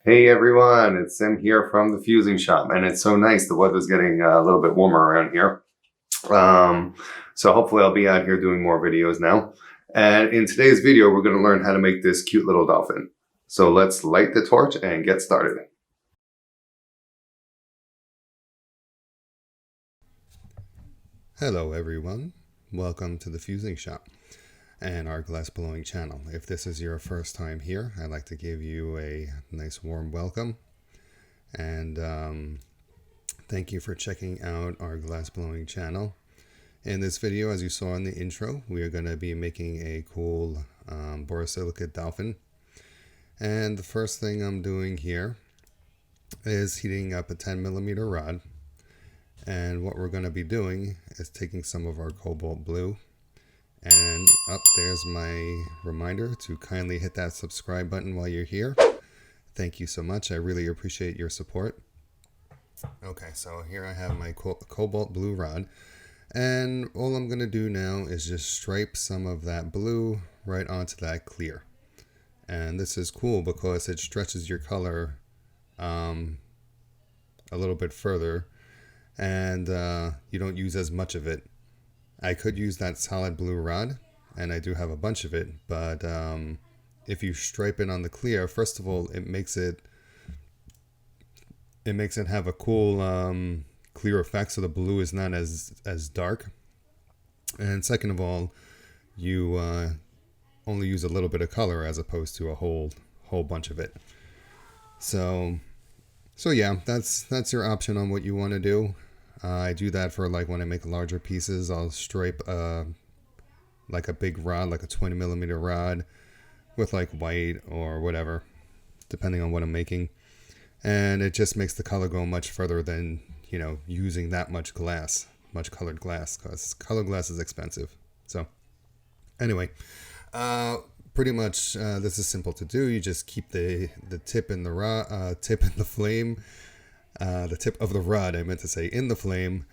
Hey everyone, it's Sim here from the Fusing Shop, and it's so nice. The weather's getting a little bit warmer around here. So hopefully I'll be out here doing more videos now. And in today's video, we're going to learn how to make this cute little dolphin. So let's light the torch and get started. Hello everyone, welcome to the Fusing Shop and our glass blowing channel. If this is your first time here, I'd like to give you a nice warm welcome and thank you for checking out our glass blowing channel. In this video, as you saw in the intro, we are going to be making a cool borosilicate dolphin. And the first thing I'm doing here is heating up a 10mm rod. And what we're going to be doing is taking some of our cobalt blue, and there's my reminder to kindly hit that subscribe button while you're here. Thank you so much. I really appreciate your support. Okay, so here I have my cobalt blue rod, and all I'm going to do now is just stripe some of that blue right onto that clear. And this is cool because it stretches your color a little bit further, and you don't use as much of it. I could use that solid blue rod, and I do have a bunch of it, but if you stripe it on the clear, first of all, it makes it have a cool clear effect, so the blue is not as dark. And second of all, you only use a little bit of color as opposed to a whole bunch of it. So yeah, that's your option on what you want to do. I do that for like when I make larger pieces. I'll stripe like a big rod, like a 20mm rod with like white or whatever, depending on what I'm making. And it just makes the color go much further than, using that much glass, much colored glass, because colored glass is expensive. So anyway, pretty much this is simple to do. You just keep the tip in the flame. The tip of the rod, I meant to say, in the flame,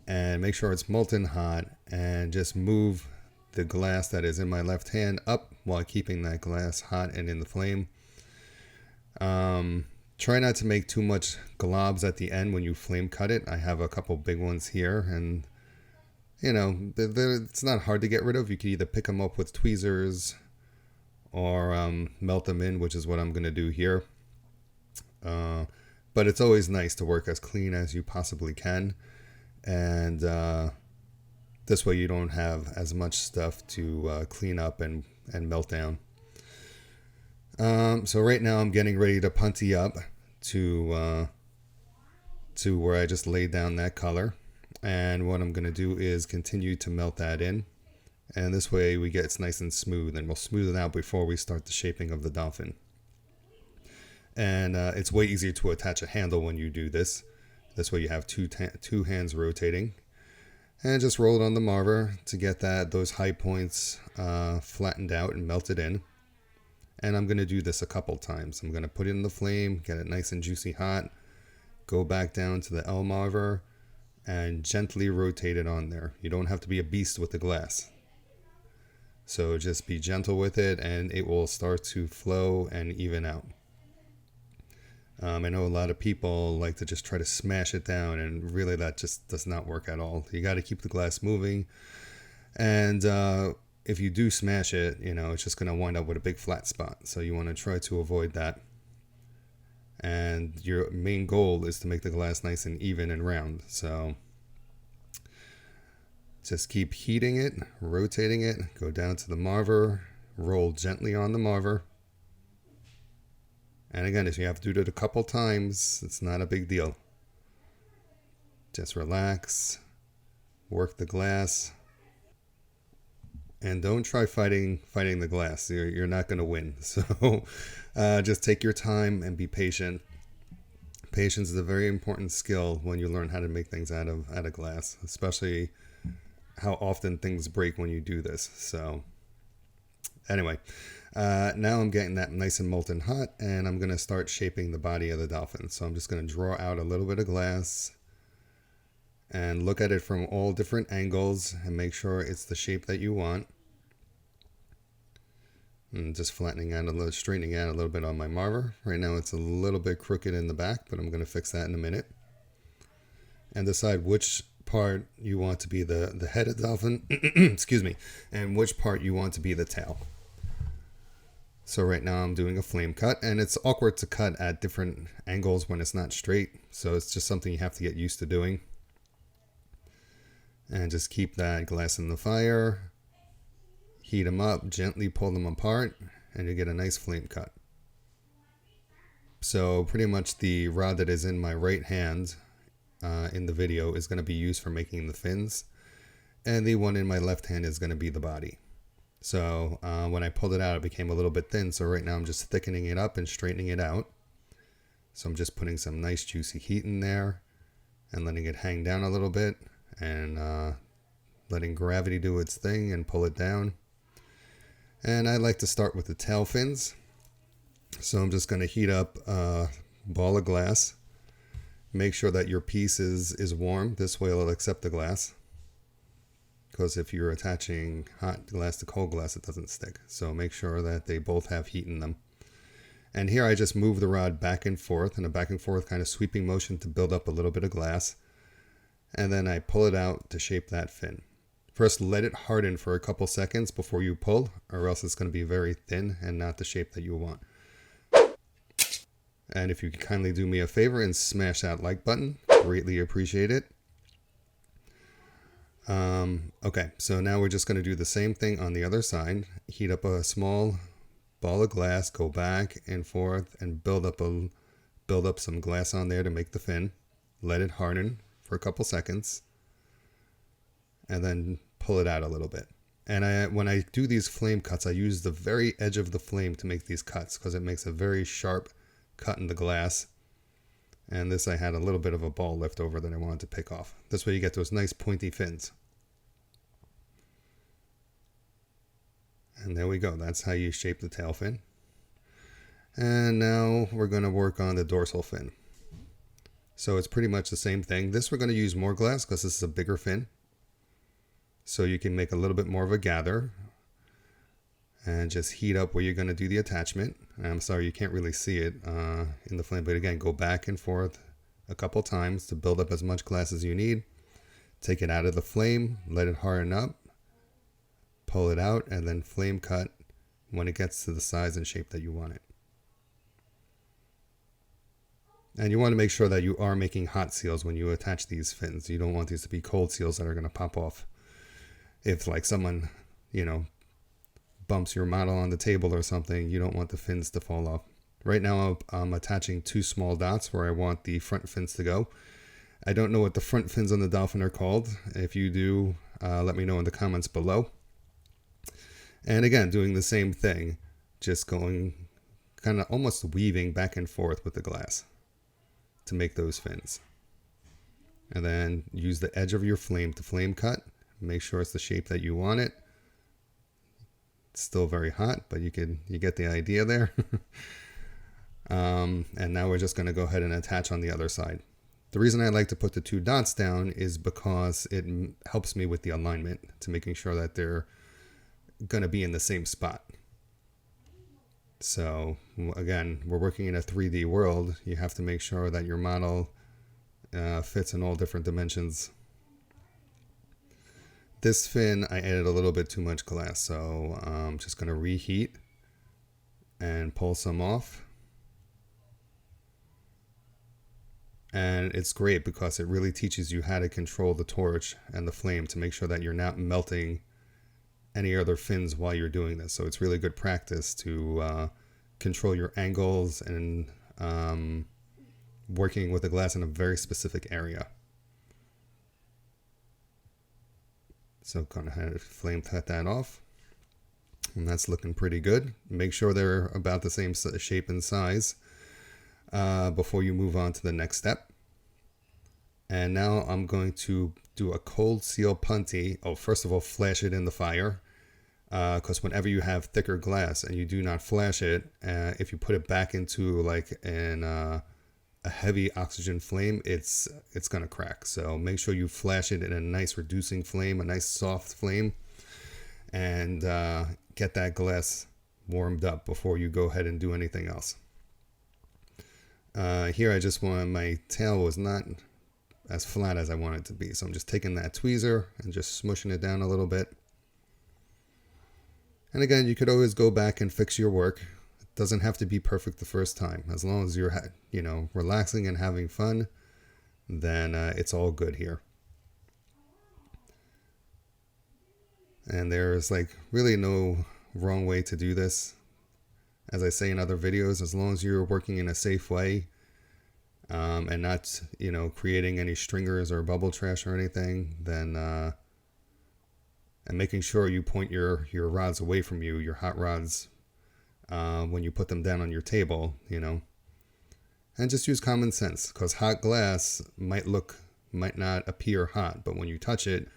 and make sure it's molten hot, and just move the glass that is in my left hand up while keeping that glass hot and in the flame. Try not to make too much globs at the end when you flame cut it. I have a couple big ones here, and it's not hard to get rid of. You can either pick them up with tweezers or melt them in, which is what I'm going to do here. But it's always nice to work as clean as you possibly can. And this way you don't have as much stuff to clean up and melt down. So right now I'm getting ready to punty up to where I just laid down that color. And what I'm going to do is continue to melt that in. And this way it's nice and smooth. And we'll smooth it out before we start the shaping of the dolphin. And it's way easier to attach a handle when you do this. This way you have two hands rotating. And just roll it on the marver to get those high points flattened out and melted in. And I'm going to do this a couple times. I'm going to put it in the flame, get it nice and juicy hot, go back down to the L marver, and gently rotate it on there. You don't have to be a beast with the glass. So just be gentle with it, and it will start to flow and even out. I know a lot of people like to just try to smash it down, and really that just does not work at all. You got to keep the glass moving, and if you do smash it, it's just going to wind up with a big flat spot. So you want to try to avoid that. And your main goal is to make the glass nice and even and round. So just keep heating it, rotating it, go down to the marver, roll gently on the marver. And again, if you have to do it a couple times, it's not a big deal. Just relax, work the glass, and don't try fighting the glass. You're not going to win. So just take your time and be patient. Patience is a very important skill when you learn how to make things out of glass, especially how often things break when you do this. So anyway, now I'm getting that nice and molten hot, and I'm going to start shaping the body of the dolphin. So I'm just going to draw out a little bit of glass and look at it from all different angles and make sure it's the shape that you want. And just flattening out a little, straightening out a little bit on my marver. Right now it's a little bit crooked in the back, but I'm going to fix that in a minute. And decide which part you want to be the head of the dolphin, excuse me, and which part you want to be the tail. So right now I'm doing a flame cut, and it's awkward to cut at different angles when it's not straight. So it's just something you have to get used to doing. And just keep that glass in the fire. Heat them up, gently pull them apart, and you get a nice flame cut. So pretty much the rod that is in my right hand in the video is going to be used for making the fins. And the one in my left hand is going to be the body. So when I pulled it out, it became a little bit thin. So right now I'm just thickening it up and straightening it out. So I'm just putting some nice juicy heat in there and letting it hang down a little bit and letting gravity do its thing and pull it down. And I like to start with the tail fins. So I'm just going to heat up a ball of glass. Make sure that your piece is warm. This way it'll accept the glass. Because if you're attaching hot glass to cold glass, it doesn't stick. So make sure that they both have heat in them. And here I just move the rod back and forth in a back and forth kind of sweeping motion to build up a little bit of glass. And then I pull it out to shape that fin. First, let it harden for a couple seconds before you pull, or else it's going to be very thin and not the shape that you want. And if you could kindly do me a favor and smash that like button, greatly appreciate it. Okay, so now we're just going to do the same thing on the other side. Heat up a small ball of glass, go back and forth, and build up some glass on there to make the fin. Let it harden for a couple seconds, and then pull it out a little bit. And when I do these flame cuts, I use the very edge of the flame to make these cuts because it makes a very sharp cut in the glass. And this I had a little bit of a ball left over that I wanted to pick off. This way you get those nice pointy fins. And there we go. That's how you shape the tail fin. And now we're going to work on the dorsal fin. So it's pretty much the same thing. This we're going to use more glass because this is a bigger fin. So you can make a little bit more of a gather. And just heat up where you're going to do the attachment. And I'm sorry you can't really see it in the flame. But again, go back and forth a couple times to build up as much glass as you need. Take it out of the flame. Let it harden up. Pull it out. And then flame cut when it gets to the size and shape that you want it. And you want to make sure that you are making hot seals when you attach these fins. You don't want these to be cold seals that are going to pop off. If like someone, bumps your model on the table or something, you don't want the fins to fall off. Right now I'm attaching 2 small dots where I want the front fins to go. I don't know what the front fins on the Dolphin are called. If you do, let me know in the comments below. And again, doing the same thing, just going kind of almost weaving back and forth with the glass to make those fins. And then use the edge of your flame to flame cut. Make sure it's the shape that you want it. It's still very hot, but you get the idea there. And now we're just going to go ahead and attach on the other side. The reason I like to put the 2 dots down is because it helps me with the alignment to making sure that they're going to be in the same spot. So again, we're working in a 3D world. You have to make sure that your model fits in all different dimensions. This fin, I added a little bit too much glass, so I'm just going to reheat and pull some off. And it's great because it really teaches you how to control the torch and the flame to make sure that you're not melting any other fins while you're doing this. So it's really good practice to control your angles and working with the glass in a very specific area. So go ahead and flame cut that off. And that's looking pretty good. Make sure they're about the same shape and size before you move on to the next step. And now I'm going to do a cold seal punty. Oh, first of all, flash it in the fire. Because whenever you have thicker glass and you do not flash it, if you put it back into like a heavy oxygen flame, it's going to crack. So make sure you flash it in a nice reducing flame, a nice soft flame, and get that glass warmed up before you go ahead and do anything else. Here I just want, my tail was not as flat as I want it to be, so I'm just taking that tweezer and just smushing it down a little bit. And again, you could always go back and fix your work. It doesn't have to be perfect the first time. As long as you're, relaxing and having fun, then it's all good here. And there's like really no wrong way to do this. As I say in other videos, as long as you're working in a safe way, and not, creating any stringers or bubble trash or anything, then, and making sure you point your rods away from you, your hot rods, when you put them down on your table, and just use common sense, because hot glass might not appear hot, but when you touch it,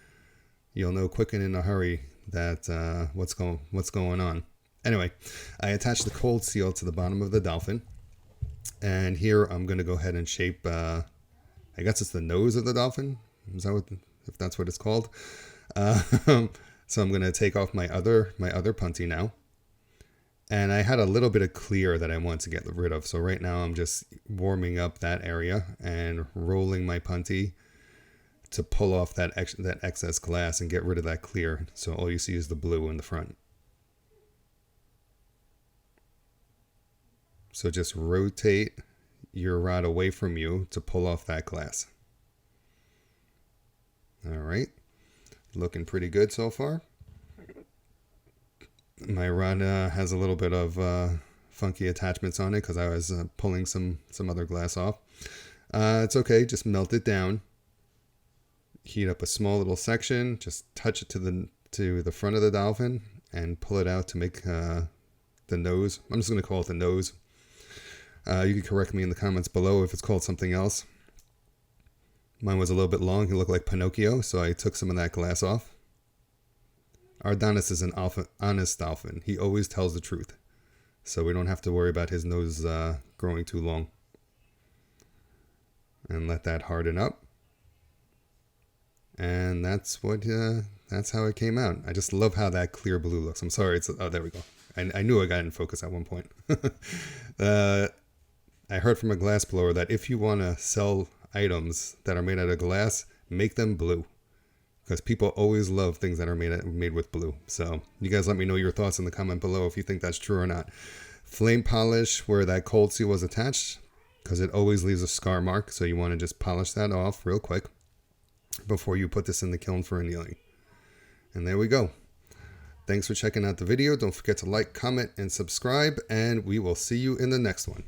you'll know quick and in a hurry that what's going on. Anyway, I attached the cold seal to the bottom of the Dolphin, and here I'm going to go ahead and shape, I guess it's the nose of the Dolphin, is that if that's what it's called. So I'm going to take off my other punty now, and I had a little bit of clear that I want to get rid of, so right now I'm just warming up that area and rolling my punty to pull off that excess glass and get rid of that clear, so all you see is the blue in the front. So just rotate your rod away from you to pull off that glass. All right, looking pretty good so far. My rod has a little bit of funky attachments on it because I was pulling some other glass off. It's okay, just melt it down. Heat up a small little section, just touch it to the front of the Dolphin and pull it out to make the nose. I'm just going to call it the nose. You can correct me in the comments below if it's called something else. Mine was a little bit long. He looked like Pinocchio, so I took some of that glass off. Adonis is an honest Dolphin. He always tells the truth, so we don't have to worry about his nose growing too long. And let that harden up. And that's how it came out. I just love how that clear blue looks. I'm sorry, oh, there we go. I knew I got in focus at one point. I heard from a glass blower that if you want to sell items that are made out of glass, make them blue, because people always love things that are made with blue. So you guys let me know your thoughts in the comment below if you think that's true or not. Flame polish where that cold seal was attached, because it always leaves a scar mark, so you want to just polish that off real quick before you put this in the kiln for annealing. And there we go. Thanks for checking out the video. Don't forget to like, comment, and subscribe, and we will see you in the next one.